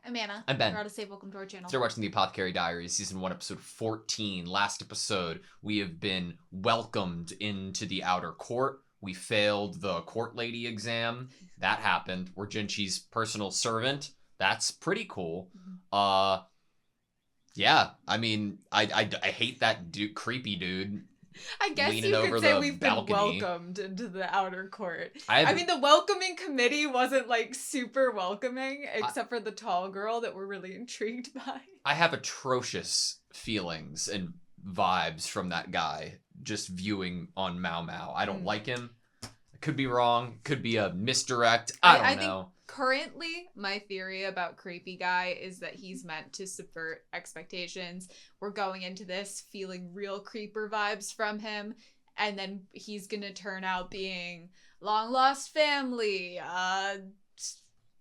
I'm Anna. I'm Ben. We're AutoSave. Welcome to our channel. So you're watching the Apothecary Diaries, Season 1, Episode 14. Last episode, we have been welcomed into the outer court. We failed the court lady exam. That happened. We're Jinchi's personal servant. That's pretty cool. Yeah, I mean, I hate that creepy dude. I guess leaning you over could say the we've balcony. been welcomed into the outer court. I mean, the welcoming committee wasn't, like, super welcoming, except for the tall girl that we're really intrigued by. I have atrocious feelings and vibes from that guy just viewing on Mau Mau. I don't like him. I could be wrong. Could be a misdirect. I don't know. Currently, my theory about creepy guy is that he's meant to subvert expectations. We're going into this feeling real creeper vibes from him, and then he's gonna turn out being long lost family,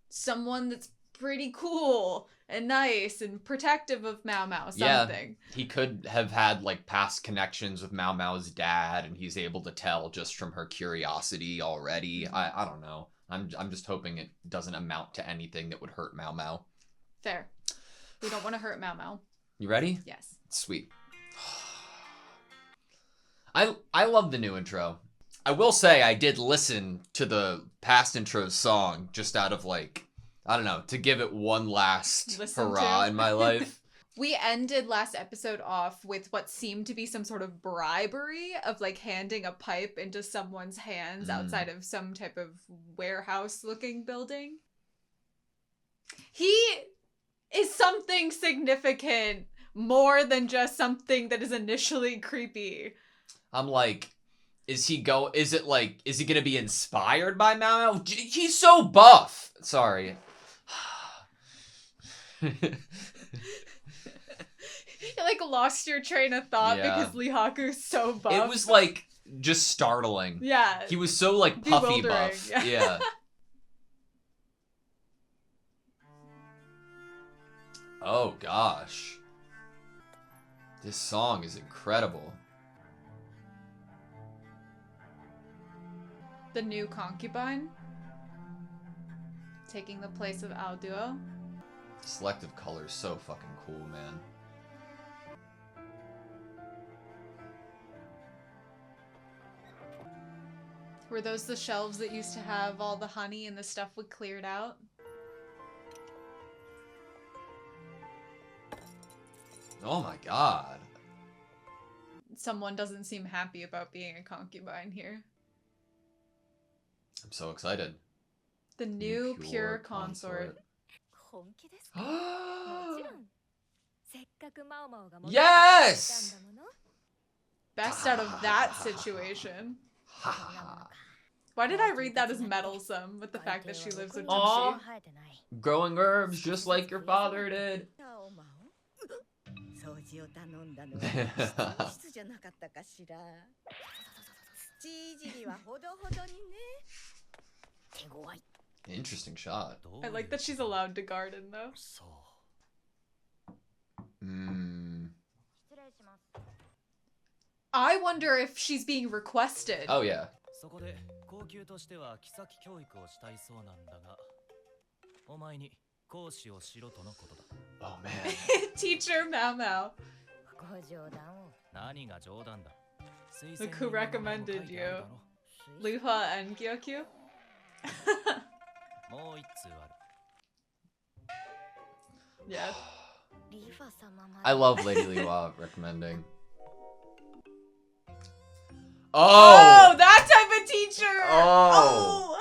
someone that's pretty cool and nice and protective of Mau Mau, something. Yeah, he could have had like past connections with Mau Mau's dad, and he's able to tell just from her curiosity already. I don't know. I'm just hoping it doesn't amount to anything that would hurt Mau Mau. Fair. We don't want to hurt Mau Mau. You ready? Yes. Sweet. I love the new intro. I will say I did listen to the past intro's song just out of like, I don't know, to give it one last hurrah in my life. We ended last episode off with what seemed to be some sort of bribery of like handing a pipe into someone's hands outside of some type of warehouse-looking building. He is something significant more than just something that is initially creepy. I'm like, is he gonna be inspired by Mau Mau? He's so buff. Sorry. You like lost your train of thought because Lee Haku's so buff. It was like just startling. Yeah. He was so like puffy buff. Yeah. Oh gosh. This song is incredible. The new concubine taking the place of Ao Duo. Selective color is so fucking cool, man. Were those the shelves that used to have all the honey and the stuff we cleared out? Oh my god. Someone doesn't seem happy about being a concubine here. I'm so excited. The new pure consort. Yes! Best out of that situation. Why did I read that as meddlesome with the fact that she lives with Jinchi? Growing herbs just like your father did. Interesting shot. I like that she's allowed to garden though. I wonder if she's being requested. Oh yeah. Oh man. Teacher Mau Mau. Look who recommended you. Luha and Gyokyu? Yeah. I love Lady Liwa recommending. Oh, that type of teacher! Oh!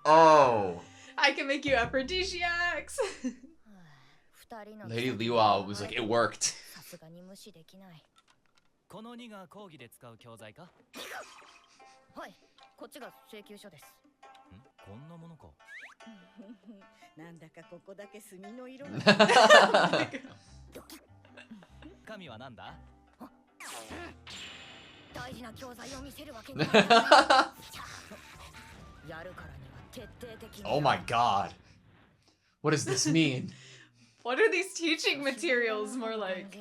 Oh! I can make you aphrodisiacs! Lady Liwa was like, it worked. Oh my god. What does this mean? What are these teaching materials more like?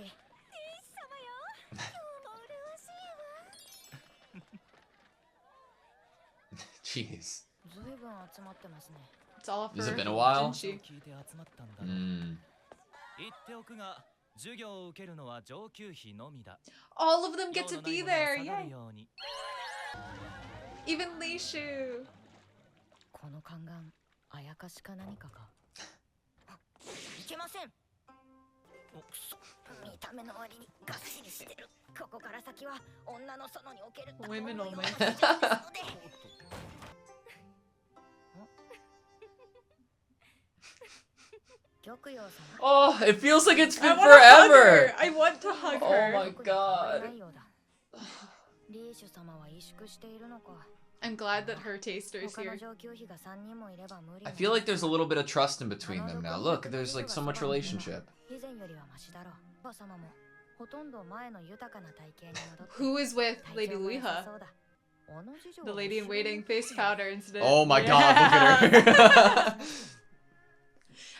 Jeez. It's all for Has it been a while? Jinshi. All of them get to be there. Yay! Even Lishu. この宦官あやかしか何かかいけませんくそ見た目の割にがっしりしてるここから先は女の園における Women only. Oh, it feels like it's been I wanna hug forever. her. I want to hug Oh her. my god. I'm glad that her taster's here. I feel like there's a little bit of trust in between them now. Look, there's like so much relationship. Who is with Lady Luiha? The lady in waiting, face powder incident. Oh my god, look at her.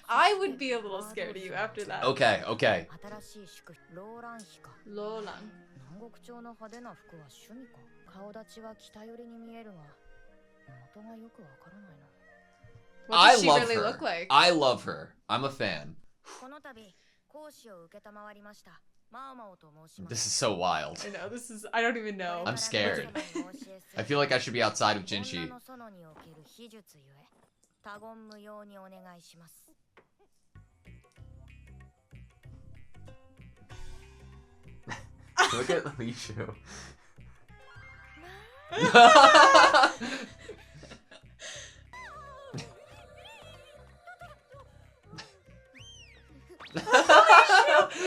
I would be a little scared of you after that. Okay, okay. Lolan. What I does she love really her. look like? I love her. I'm a fan. This is so wild. I know, this is... I don't even know. I'm scared. I feel like I should be outside of Jinshi. Look at Lishu.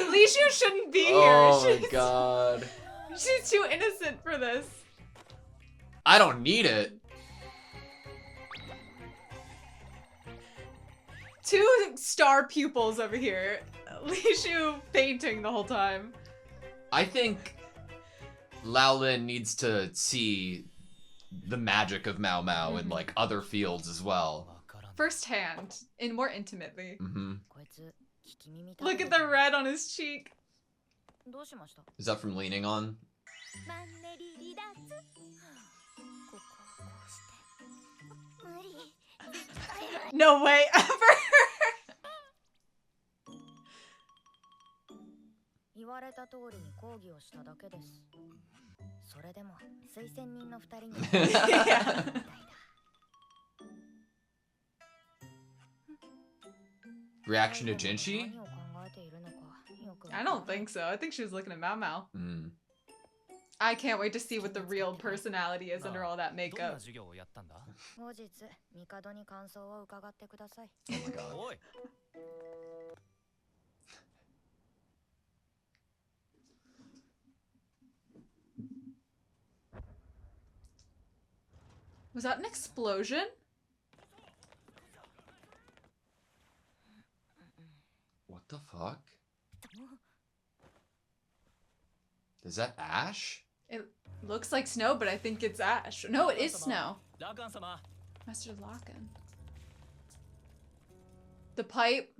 Lishu shouldn't be here. Oh my god. She's too innocent for this. I don't need it. Two star pupils over here. Lishu fainting the whole time. I think Laolin needs to see the magic of Mao Mao in like other fields as well. Firsthand, and more intimately. Mm-hmm. Look at the red on his cheek. Is that from Leaning On? No way ever. 言われた通りに講義をしただけです。それでも推薦人の2人に Reaction to Jinshi? I don't think so. I think she was looking at Mao Mao. Mm. I can't wait to see what the real personality is under all that makeup. Oh my god. Was that an explosion? What the fuck? Is that ash? It looks like snow, but I think it's ash. No, it is snow. Master Locken. The pipe.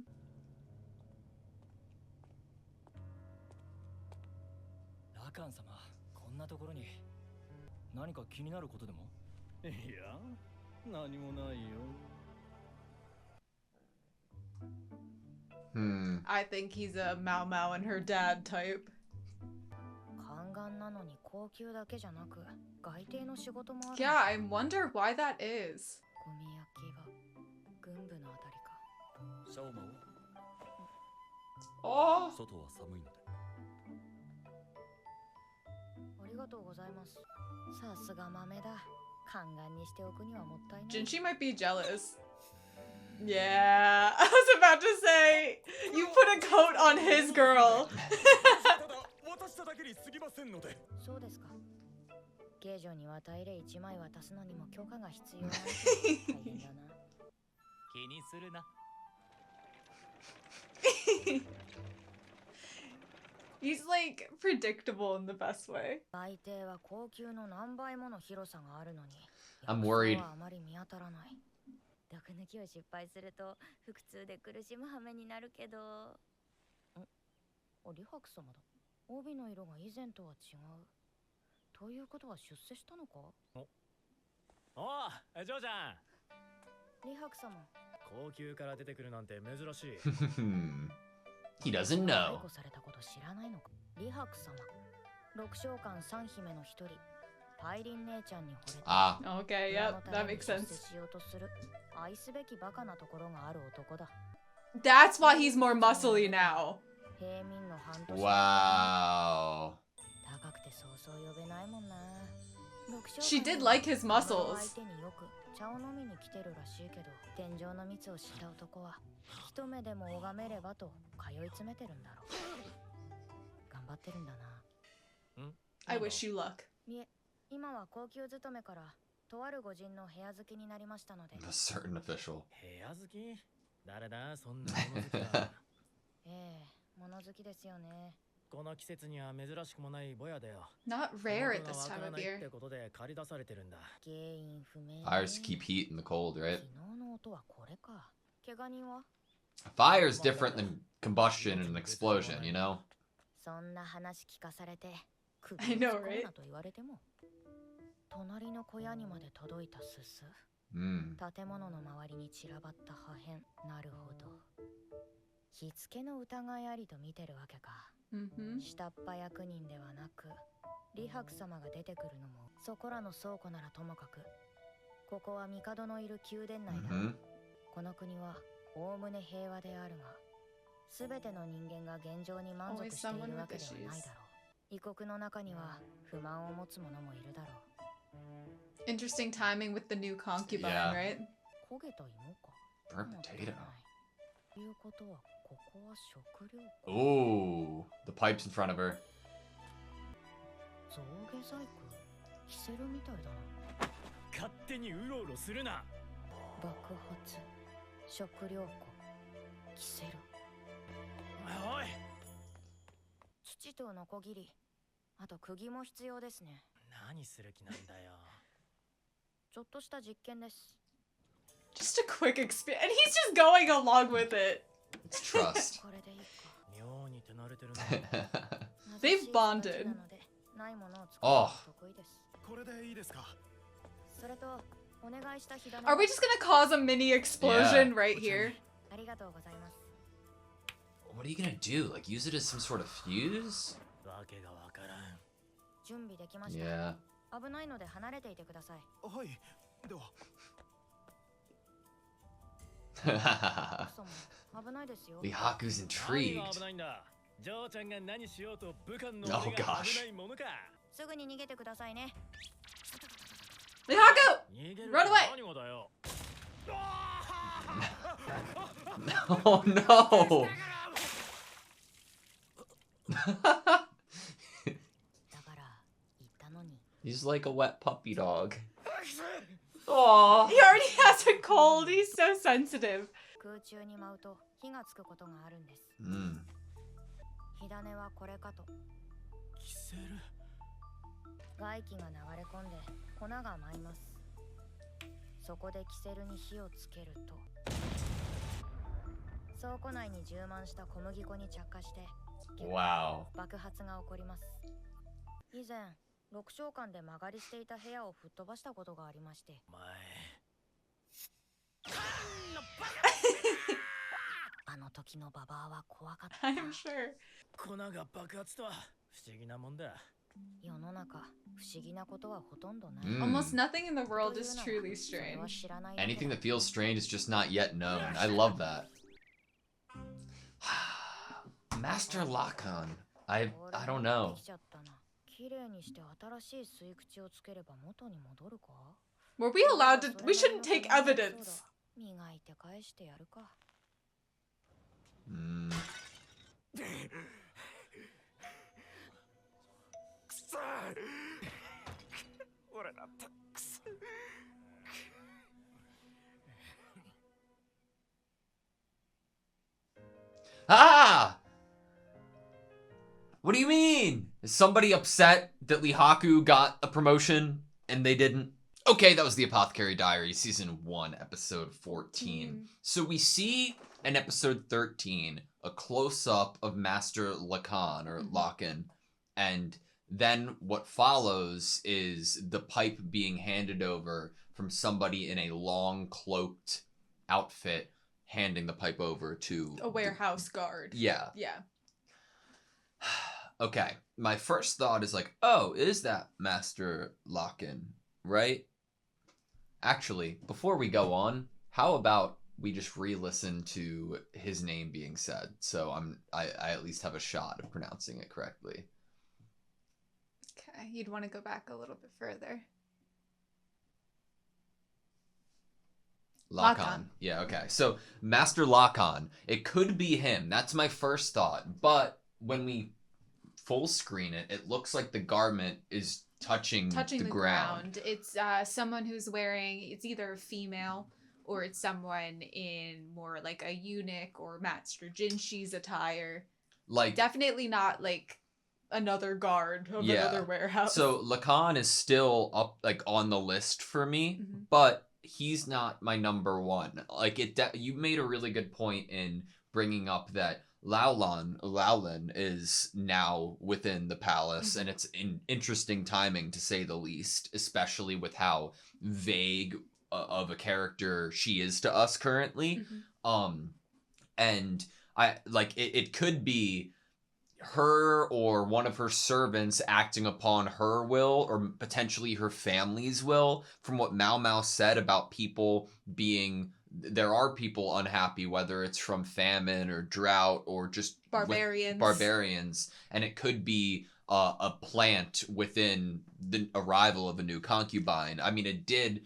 I think he's a Mao Mao and her dad type. Yeah, I wonder why that is. Oh. Jinshi might be jealous. Yeah, I was about to say, you put a coat on his girl. He's like predictable in the best way. I'm worried. He doesn't know. 解雇されたこと知らないのか。李白様、六将官三姫の一人、大輪姉ちゃんに惚れて。Ah. Okay, yep, that makes sense. しようとする愛すべきバカなところがある男だ。 That's why he's more muscly now. 平民の半年。 Wow. 高くてそうそう呼べないもんな。 She did like his muscles. 相手によく茶を飲みに来てるらしいけど、天井の蜜を知った男は一目でも拝めればと通い詰めてるんだろう。頑張ってるんだな。 I wish you luck. いえ、今は高級勤めからとある御人の部屋付きになりましたので。 A certain official. 部屋好き？誰だそんな物好きだ。ええ、物好きですよね。 この季節には珍しくもないボヤだよ。 Not rare at 元 this がわ time から of ないっ year. てことで借り出されてるんだ。 原因不明ね。 Fires keep heat in the cold, right? 昨日の音はこれか。怪我人は？ Fire is different than combustion and an explosion, you know? そんな話聞かされて、 I know, right? と言われても。隣の小屋にまで届いたすす。 建物の周りに散らばった破片。なるほど。火付けの疑いありと見てるわけか。 下っ端役人ではなく、李白様が出てくるのもそこらの倉庫ならともかく、ここは帝のいる宮殿内だ。この国はおおむね平和であるが、すべての人間が現状に満足しているわけではないだろう。異国の中には不満を持つ者もいるだろう。 Interesting timing with the new concubine, Yeah. right? 焦げた芋か。 Burnt potato. ということはここは食料庫。 Ooh, the pipe's in front of her. 象牙細工、キセルみたいだな。勝手にうろうろするな。爆発、食料庫、キセル。おい。土とノコギリ、あと釘も必要ですね。何する気なんだよ。ちょっとした実験です。 Just a quick experience. And he's just going along with it. It's trust. これでいいか。妙に手慣れてるな。 They've bonded. ないものを作る Oh. のが得意です。これでいいですか。それとお願いした火種。 Are we just gonna cause a mini explosion right here? ありがとうございます。 What are you gonna do? Like, use it as some sort of fuse? わけがわからん。準備できました。 Yeah. 危ないので離れていてください。はい。では。そも危ないですよ。 Lihaku's 何 intrigued. が危ないんだ。ジョーちゃんが何しようと武漢の Oh 俺が gosh. 危ないものか。すぐに逃げてくださいね。 Lihaku! 逃げる Run away! 何がだよ。 Oh no! だから言ったのに。 He's like a wet puppy dog. Aww. He already has a cold. He's so sensitive. 空中に舞うと火がつくことがあるんです。 Mm. 火種はこれかと。キセル。外気が流れ込んで粉が舞います。そこでキセルに火をつけると、倉庫内に充満した小麦粉に着火して Wow. 爆発が起こります。以前六将館で間借りしていた部屋を吹っ飛ばしたことがありまして。お前。あの時のババアは怖かった。 I'm sure. 粉が爆発とは不思議なもんだ。世の中不思議なことはほとんどない。 Almost nothing in the world is truly strange. Anything that feels strange is just not yet known. I love that. Master Lakan. I don't know. 綺麗にして新しい吸い口をつければ元に戻るか。 Were we allowed to? We shouldn't take evidence. 磨いて返してやるか。 Mm. くそ。俺だってくそ。 Ah! What do you mean? Is somebody upset that Lihaku got a promotion and they didn't? Okay, that was the Apothecary Diaries, Season 1, Episode 14. So we see in Episode 13 a close-up of Master Lakan, or Lakan, and then what follows is the pipe being handed over from somebody in a long cloaked outfit handing the pipe over to A warehouse guard. Yeah. Yeah. Okay. My first thought is like, oh, is that Master Lock-in, right? Actually, before we go on, how about we just re-listen to his name being said, so I at least have a shot of pronouncing it correctly. Okay, you'd want to go back a little bit further. Lock-on. Yeah, okay. So, Master Lock-on. It could be him. That's my first thought. But when we full screen it, it looks like the garment is touching the ground. It's someone who's wearing, it's either a female or it's someone in more like a eunuch or Master Jinshi's attire. Like, definitely not like another guard of another warehouse. So Lacan is still up like on the list for me, Mm-hmm. but he's not my number one. Like you made a really good point in bringing up that Laolin is now within the palace, Mm-hmm. and it's interesting timing to say the least, especially with how vague of a character she is to us currently. Mm-hmm. And I like it could be her or one of her servants acting upon her will, or potentially her family's will, from what Mao Mao said about people being, there are people unhappy, whether it's from famine or drought or just barbarians, and it could be a plant within the arrival of a new concubine. I mean, it did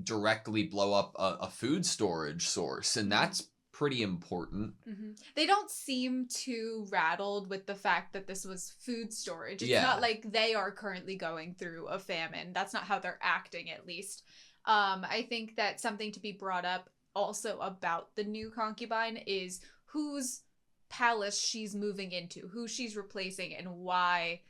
directly blow up a food storage source, and that's pretty important. Mm-hmm. They don't seem too rattled with the fact that this was food storage. It's not like they are currently going through a famine. That's not how they're acting, at least. I think that something to be brought up also about the new concubine is whose palace she's moving into, who she's replacing, and why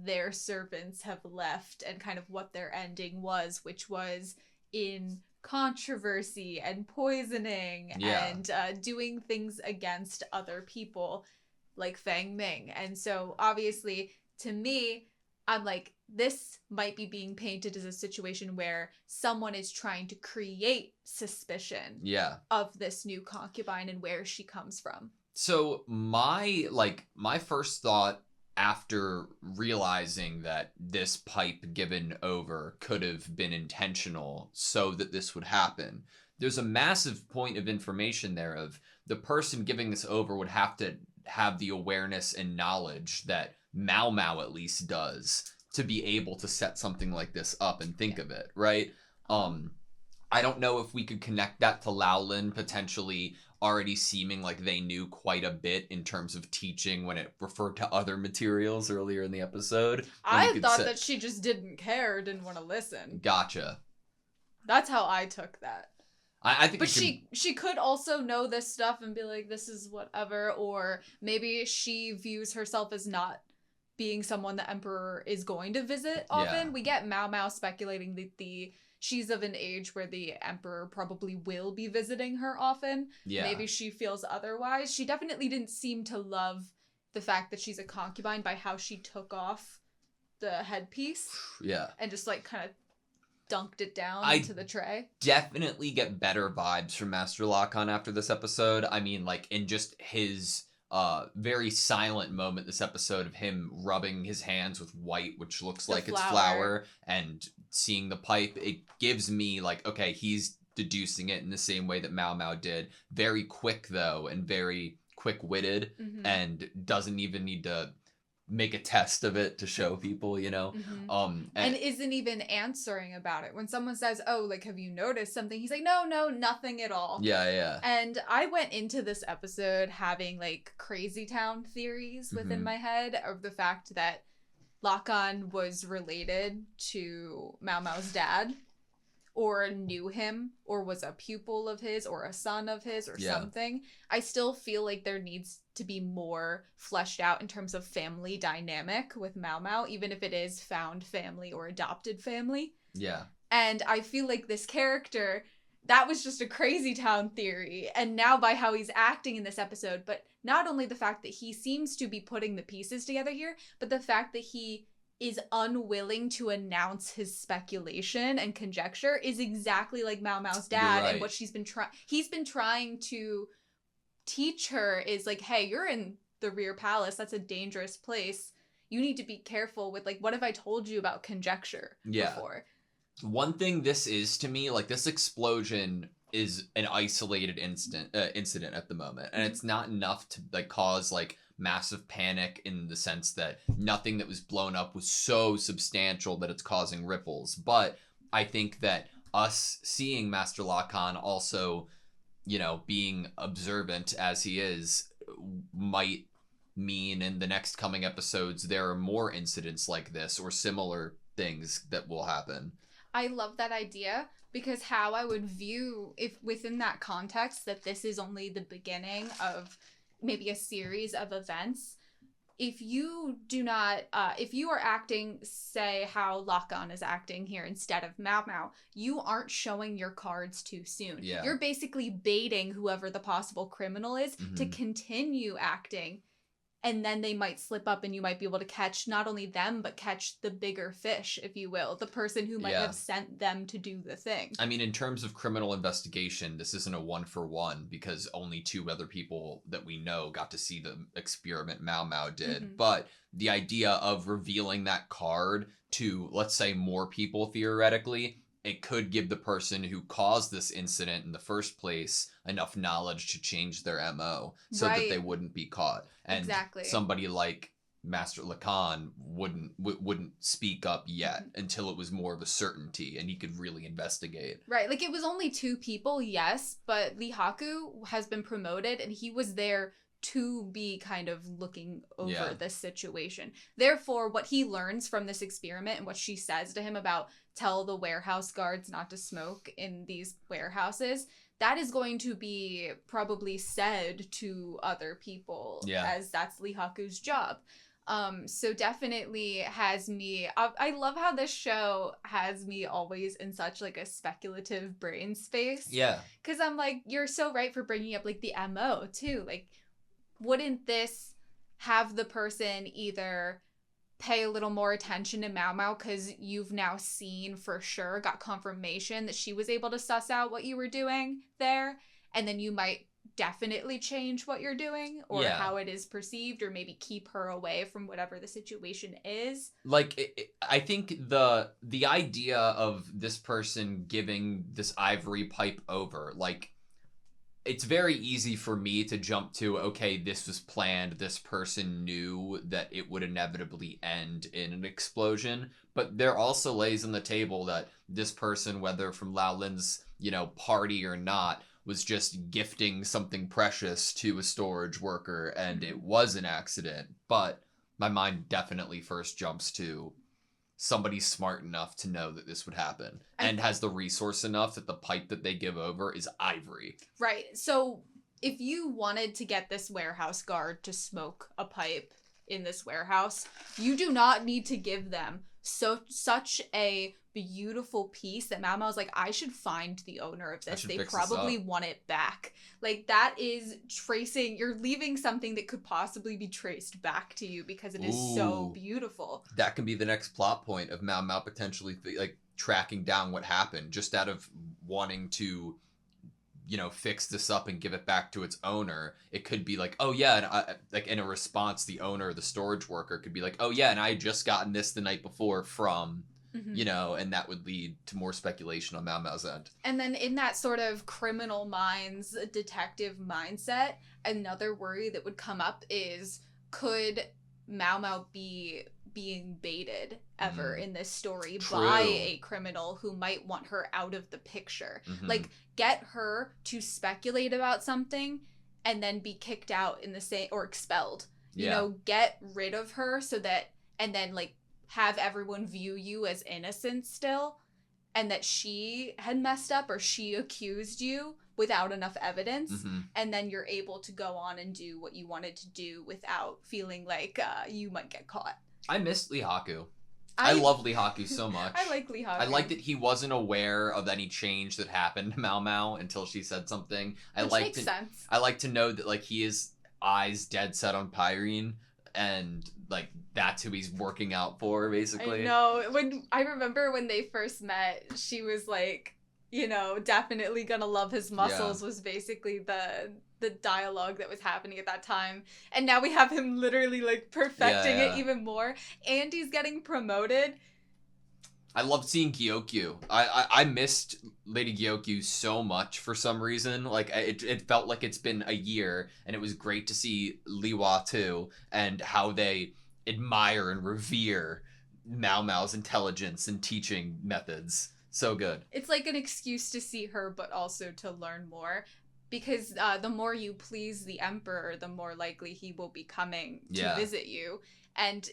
their servants have left, and kind of what their ending was, which was in controversy and poisoning and doing things against other people like Fang Ming. And so obviously to me, I'm like, this might be being painted as a situation where someone is trying to create suspicion of this new concubine and where she comes from. So my first thought after realizing that this pipe given over could have been intentional so that this would happen, there's a massive point of information there of the person giving this over would have to have the awareness and knowledge that Mao Mao at least does to be able to set something like this up and think of it, right? I don't know if we could connect that to Laolin potentially already seeming like they knew quite a bit in terms of teaching when it referred to other materials earlier in the episode. I thought that she just didn't care, didn't want to listen. Gotcha. That's how I took that. I think, but she could also know this stuff and be like, this is whatever, or maybe she views herself as not being someone the Emperor is going to visit often. We get Mao Mao speculating that she's of an age where the Emperor probably will be visiting her often. Maybe she feels otherwise. She definitely didn't seem to love the fact that she's a concubine by how she took off the headpiece. And just like kind of dunked it down into the tray. Definitely get better vibes from Master Lock-on after this episode. I mean, like, in just his very silent moment this episode of him rubbing his hands with white, which looks like it's flour, and seeing the pipe, it gives me like, okay, he's deducing it in the same way that Mao Mao did. Very quick though, and very quick-witted, and doesn't even need to make a test of it to show people, you know? And isn't even answering about it. When someone says, oh, like, have you noticed something? He's like, no, nothing at all. And I went into this episode having, like, crazy town theories within my head of the fact that Lock-on was related to Mao Mao's dad, or knew him, or was a pupil of his, or a son of his, or something. I still feel like there needs to be more fleshed out in terms of family dynamic with Mao Mao, even if it is found family or adopted family. And I feel like this character, that was just a crazy town theory. And now by how he's acting in this episode, but not only the fact that he seems to be putting the pieces together here, but the fact that he is unwilling to announce his speculation and conjecture is exactly like Mao Mao's dad, right. and what he's been trying to teach her is like, hey, you're in the rear palace, that's a dangerous place, you need to be careful with, like, what have I told you about conjecture before? One thing this is to me, like, this explosion is an isolated incident at the moment, and it's not enough to like cause like massive panic in the sense that nothing that was blown up was so substantial that it's causing ripples. But I think that us seeing Master Lacan also, you know, being observant as he is, might mean in the next coming episodes there are more incidents like this or similar things that will happen. I love that idea, because how I would view, if within that context, that this is only the beginning of maybe a series of events, if you do not, if you are acting, say, how Lacan is acting here instead of Mao Mao, you aren't showing your cards too soon. Yeah. You're basically baiting whoever the possible criminal is to continue acting, and then they might slip up and you might be able to catch not only them, but catch the bigger fish, if you will, the person who might have sent them to do the thing. I mean, in terms of criminal investigation, this isn't a 1-for-1 because only 2 other people that we know got to see the experiment Mao Mao did. But the idea of revealing that card to, let's say, more people theoretically, it could give the person who caused this incident in the first place enough knowledge to change their MO so that they wouldn't be caught. And somebody like Master Lacan wouldn't speak up yet until it was more of a certainty and he could really investigate. Right, like it was only 2 people, yes, but Lee Haku has been promoted and he was there to be kind of looking over this situation. Therefore, what he learns from this experiment and what she says to him about tell the warehouse guards not to smoke in these warehouses, that is going to be probably said to other people, as that's Lee Haku's job. So definitely has me, I love how this show has me always in such like a speculative brain space. Yeah. Because I'm like, you're so right for bringing up like the MO too. Like, wouldn't this have the person either pay a little more attention to Mao Mao because you've now seen for sure, got confirmation that she was able to suss out what you were doing there, and then you might definitely change what you're doing or how it is perceived, or maybe keep her away from whatever the situation is. Like, I think the idea of this person giving this ivory pipe over, like, it's very easy for me to jump to, okay, this was planned. This person knew that it would inevitably end in an explosion. But there also lays on the table that this person, whether from Lao Lin's, you know, party or not, was just gifting something precious to a storage worker and it was an accident. But my mind definitely first jumps to somebody smart enough to know that this would happen and has the resource enough that the pipe that they give over is ivory. Right. So if you wanted to get this warehouse guard to smoke a pipe in this warehouse, you do not need to give them such a beautiful piece that Mao Mao's like, I should find the owner of this. They probably want it back. Like, that is tracing, you're leaving something that could possibly be traced back to you because it is so beautiful. That can be the next plot point of Mao Mao potentially like tracking down what happened just out of wanting to, you know, fix this up and give it back to its owner. It could be like, oh yeah, and like in a response, the owner, the storage worker could be like, oh yeah, and I had just gotten this the night before from, you know, and that would lead to more speculation on Mao Mao's end. And then in that sort of criminal minds, detective mindset, another worry that would come up is, could Mao Mao be being baited ever in this story by a criminal who might want her out of the picture? Like, get her to speculate about something and then be kicked out in the same, or expelled. You know, get rid of her so that, and then like have everyone view you as innocent still, and that she had messed up or she accused you without enough evidence, and then you're able to go on and do what you wanted to do without feeling like you might get caught. I miss Lee Haku. I love Lee Haku so much. I like Lee Haku. I like that he wasn't aware of any change that happened to Mao Mao until she said something. Which makes sense. I like to know that like he is eyes dead set on Pyrene, and like that's who he's working out for, basically. I know. I remember when they first met, she was like, definitely gonna love his muscles was basically the dialogue that was happening at that time. And now we have him literally like perfecting it even more. And he's getting promoted. I loved seeing Gyokyu. I missed Lady Gyokyu so much for some reason. Like, it felt like it's been a year, and it was great to see Liwa too, and how they admire and revere Mao Mao's intelligence and teaching methods. So good. It's like an excuse to see her, but also to learn more. Because the more you please the emperor, the more likely he will be coming to visit you. And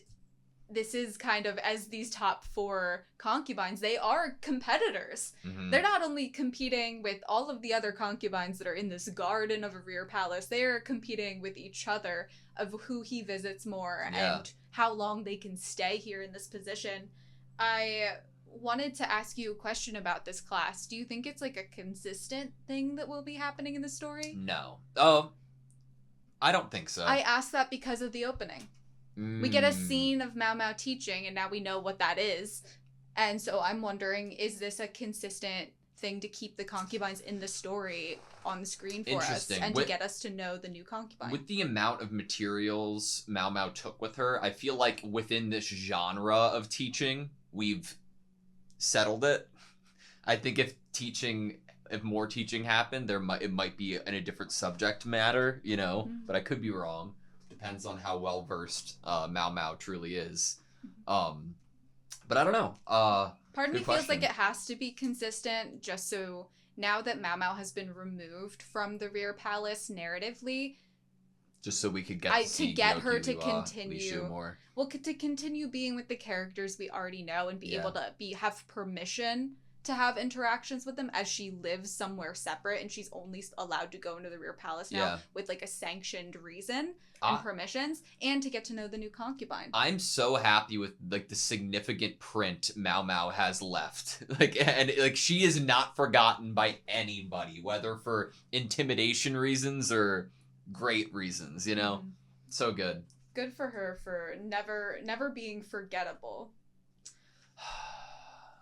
this is kind of, as these top 4 concubines, they are competitors. Mm-hmm. They're not only competing with all of the other concubines that are in this garden of a rear palace, they are competing with each other of who he visits more and how long they can stay here in this position. I wanted to ask you a question about this class. Do you think it's like a consistent thing that will be happening in the story? No. I don't think so. I asked that because of the opening. We get a scene of Mao Mao teaching, and now we know what that is. And so I'm wondering, is this a consistent thing to keep the concubines in the story on the screen for us and to get us to know the new concubine? With the amount of materials Mao Mao took with her, I feel like within this genre of teaching, we've settled it. I think if more teaching happened, it might be in a different subject matter, but I could be wrong. Depends on how well versed Mao Mao truly is. But I don't know. Part of me feels like it has to be consistent, just so now that Mao Mao has been removed from the rear palace narratively, just so we could get her to continue more. Well, to continue being with the characters we already know and be able to have permission to have interactions with them, as she lives somewhere separate and she's only allowed to go into the rear palace now with like a sanctioned reason and permissions, and to get to know the new concubine. I'm so happy with like the significant print Mao Mao has left. And she is not forgotten by anybody, whether for intimidation reasons or great reasons, So good. Good for her for never being forgettable.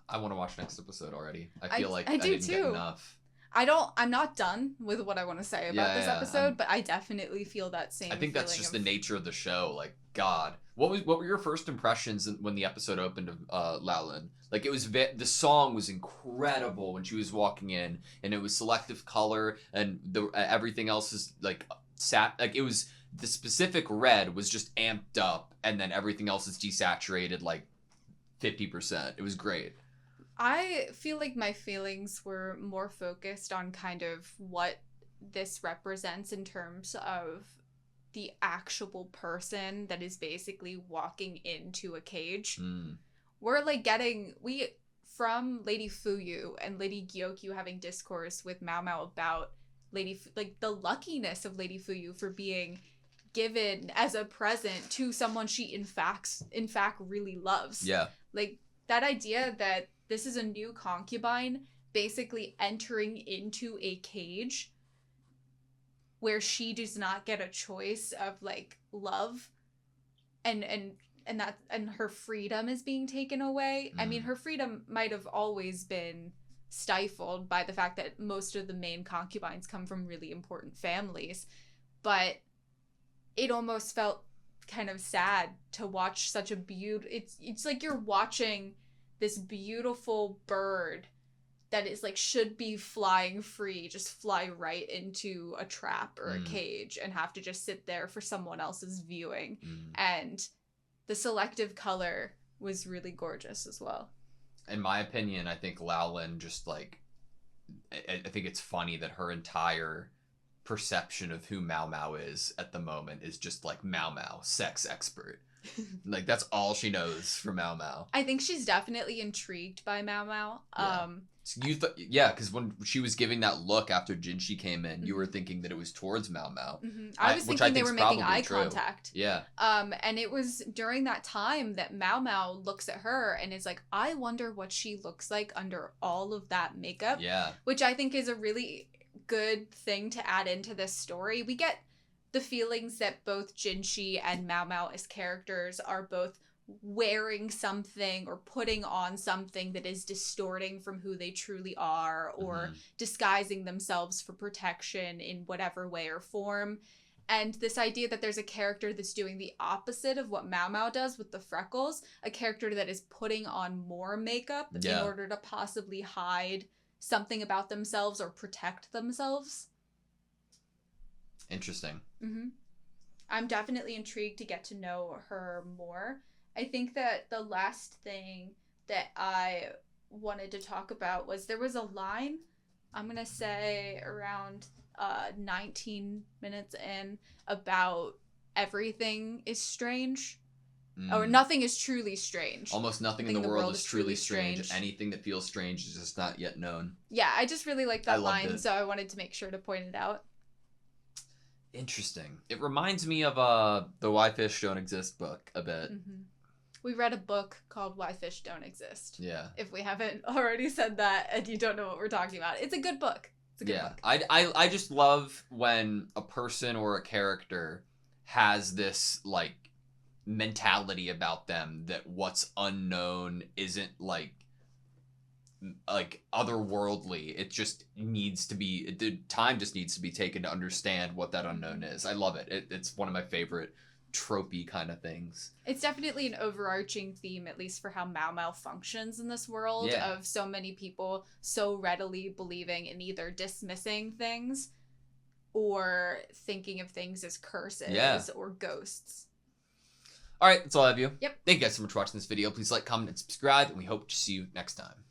I want to watch next episode already. I feel like I didn't too. get enough. I'm not done with what I want to say about this episode, but I definitely feel that same. I think that's just the nature of the show. Like, God, what were your first impressions when the episode opened of Laolin? Like, it was the song was incredible when she was walking in, and it was selective color, and everything else is like it was the specific red was just amped up, and then everything else is desaturated like 50%. It was great. I feel like my feelings were more focused on kind of what this represents in terms of the actual person that is basically walking into a cage. We're like from Lady Fuyu and Lady Gyokyu having discourse with Mao Mao about the luckiness of Lady Fuyu for being given as a present to someone she in fact really loves. Yeah. Like that idea that this is a new concubine basically entering into a cage where she does not get a choice of like love and her freedom is being taken away. I mean, her freedom might have always been stifled by the fact that most of the main concubines come from really important families, but it almost felt kind of sad to watch such a it's like you're watching this beautiful bird that is like should be flying free just fly right into a trap or a cage and have to just sit there for someone else's viewing. And the selective color was really gorgeous as well. In my opinion, I think Laolin just like I think it's funny that her entire perception of who Mao Mao is at the moment is just like Mao Mao, sex expert. Like that's all she knows from Mao Mao. I think she's definitely intrigued by Mao Mao. Because when she was giving that look after Jinshi came in, you were thinking that it was towards Mao Mao. I was thinking they were making eye contact. Yeah. And it was during that time that Mao Mao looks at her and is like, I wonder what she looks like under all of that makeup. Yeah. Which I think is a really good thing to add into this story. We get the feelings that both Jinshi and Mao Mao as characters are both wearing something or putting on something that is distorting from who they truly are, or disguising themselves for protection in whatever way or form. And this idea that there's a character that's doing the opposite of what Mao Mao does with the freckles, a character that is putting on more makeup in order to possibly hide something about themselves or protect themselves. Interesting. I'm definitely intrigued to get to know her more. I think that the last thing that I wanted to talk about was there was a line, I'm going to say around 19 minutes in, about everything is strange. Or nothing is truly strange. Almost nothing in the world is truly strange. Anything that feels strange is just not yet known. Yeah, I just really like that line, so I wanted to make sure to point it out. Interesting. It reminds me of the Why Fish Don't Exist book a bit. We read a book called Why Fish Don't Exist. Yeah. If we haven't already said that and you don't know what we're talking about. It's a good book. It's a good book. I just love when a person or a character has this, like, mentality about them that what's unknown isn't, like otherworldly. It just needs to be, the time just needs to be taken to understand what that unknown is. I love it. It's one of my favorite tropey kind of things. It's definitely an overarching theme, at least for how Mao Mao functions in this world, of so many people so readily believing in either dismissing things or thinking of things as curses or ghosts. All right, that's all I have you. Yep. Thank you guys so much for watching this video. Please like, comment, and subscribe, and we hope to see you next time.